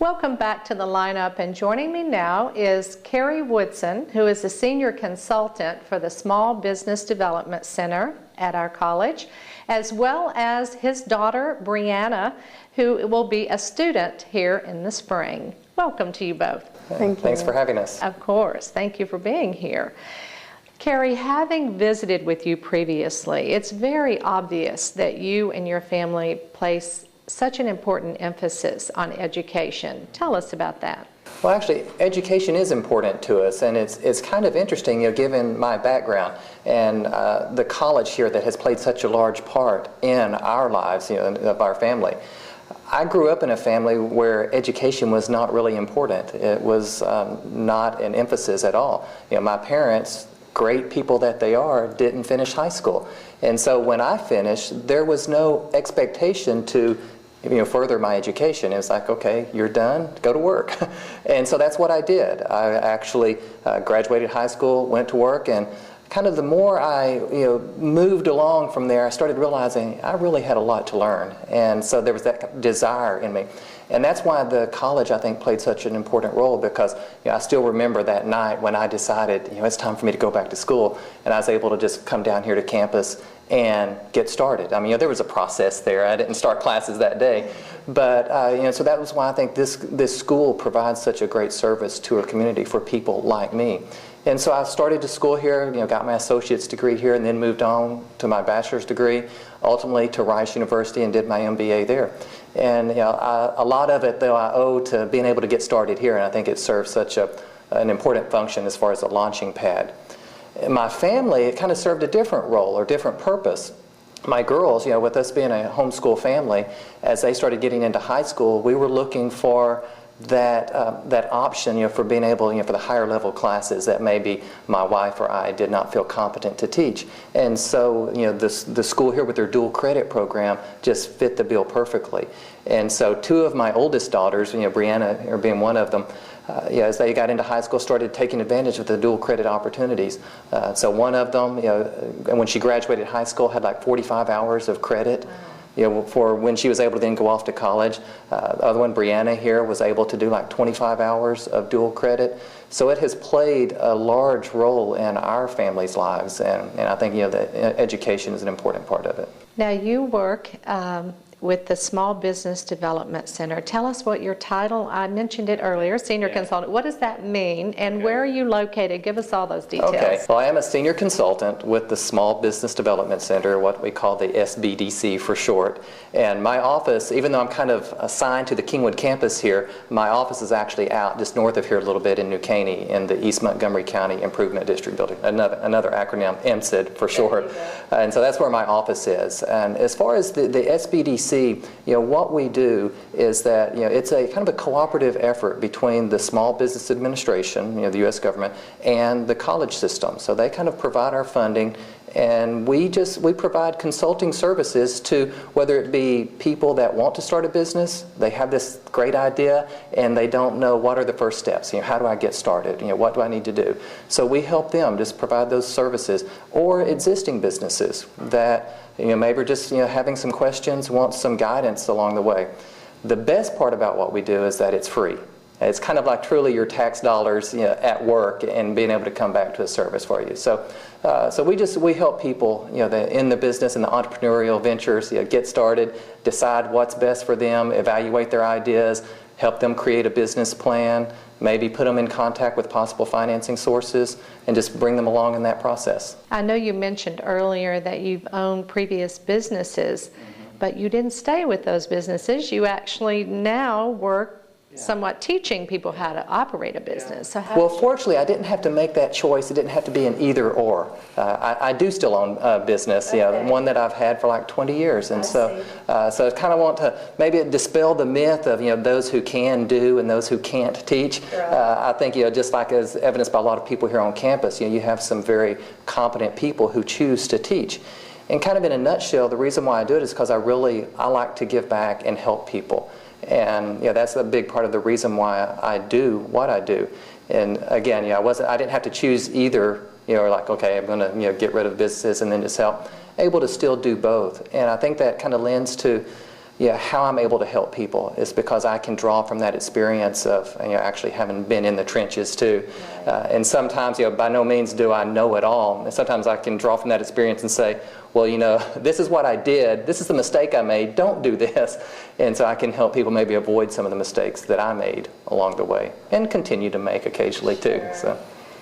Welcome back to the lineup, and joining me now is Kerry Woodson, who is a senior consultant for the Small Business Development Center at our college, as well as his daughter Brianna, who will be a student here in the spring. Welcome to you both. Thanks for having us. Of course. Thank you for being here. Kerry, having visited with you previously, it's very obvious that you and your family place such an important emphasis on education. Tell us about that. Well, actually, education is important to us, and it's kind of interesting, given my background and the college here that has played such a large part in our lives, of our family. I grew up in a family where education was not really important. It was not an emphasis at all. My parents, great people that they are, didn't finish high school. And so when I finished, there was no expectation to further my education. It was like, okay, you're done, go to work. And so that's what I did. I actually graduated high school, went to work, and kind of the more I moved along from there, I started realizing I really had a lot to learn. And so there was that desire in me. And that's why the college, I think, played such an important role, because I still remember that night when I decided it's time for me to go back to school, and I was able to just come down here to campus and get started. I mean, there was a process there. I didn't start classes that day, but so that was why I think this school provides such a great service to our community for people like me. And so I started to school here, got my associate's degree here, and then moved on to my bachelor's degree, ultimately to Rice University, and did my MBA there. And a lot of it, though, I owe to being able to get started here, and I think it serves such an important function as far as a launching pad. In my family, it kind of served a different role or different purpose. My girls, with us being a homeschool family, as they started getting into high school, we were looking for that option, for being able, for the higher level classes that maybe my wife or I did not feel competent to teach. And so, the school here with their dual credit program just fit the bill perfectly. And so two of my oldest daughters, Brianna being one of them, as they got into high school, started taking advantage of the dual credit opportunities. So one of them, when she graduated high school, had like 45 hours of credit. For when she was able to then go off to college. The other one, Brianna here, was able to do like 25 hours of dual credit. So it has played a large role in our family's lives, and I think that education is an important part of it. Now you work with the Small Business Development Center. Tell us what your title, I mentioned it earlier, Senior Consultant. What does that mean, and where are you located? Give us all those details. Okay, well, I am a Senior Consultant with the Small Business Development Center, what we call the SBDC for short. And my office, even though I'm kind of assigned to the Kingwood campus here, my office is actually out just north of here a little bit in New Caney in the East Montgomery County Improvement District building, another acronym, MSID for short. And so that's where my office is. And as far as the SBDC, what we do is that it's a kind of a cooperative effort between the Small Business Administration, the U.S. government, and the college system. So they kind of provide our funding, and we provide consulting services to, whether it be people that want to start a business, they have this great idea and they don't know what are the first steps. How do I get started? What do I need to do? So we help them just provide those services, or existing businesses that maybe just having some questions, want some guidance along the way. The best part about what we do is that it's free. It's kind of like truly your tax dollars at work and being able to come back to a service for you. So we help people in the business and the entrepreneurial ventures get started, decide what's best for them, evaluate their ideas, help them create a business plan, maybe put them in contact with possible financing sources, and just bring them along in that process. I know you mentioned earlier that you've owned previous businesses, but you didn't stay with those businesses. You actually now work somewhat teaching people how to operate a business. So well, fortunately, I didn't have to make that choice. It didn't have to be an either or. I do still own a business, one that I've had for like 20 years. And so I kind of want to maybe dispel the myth of those who can do and those who can't teach. I think just like as evidenced by a lot of people here on campus, you have some very competent people who choose to teach. And kind of in a nutshell, the reason why I do it is because I like to give back and help people. And that's a big part of the reason why I do what I do. And again, I didn't have to choose either. Like, okay, I'm going to get rid of businesses and then just help. Able to still do both. And I think that kind of lends to how I'm able to help people is because I can draw from that experience of actually having been in the trenches too. And sometimes by no means do I know it all. And sometimes I can draw from that experience and say, well, this is what I did. This is the mistake I made. Don't do this. And so I can help people maybe avoid some of the mistakes that I made along the way and continue to make occasionally too. So.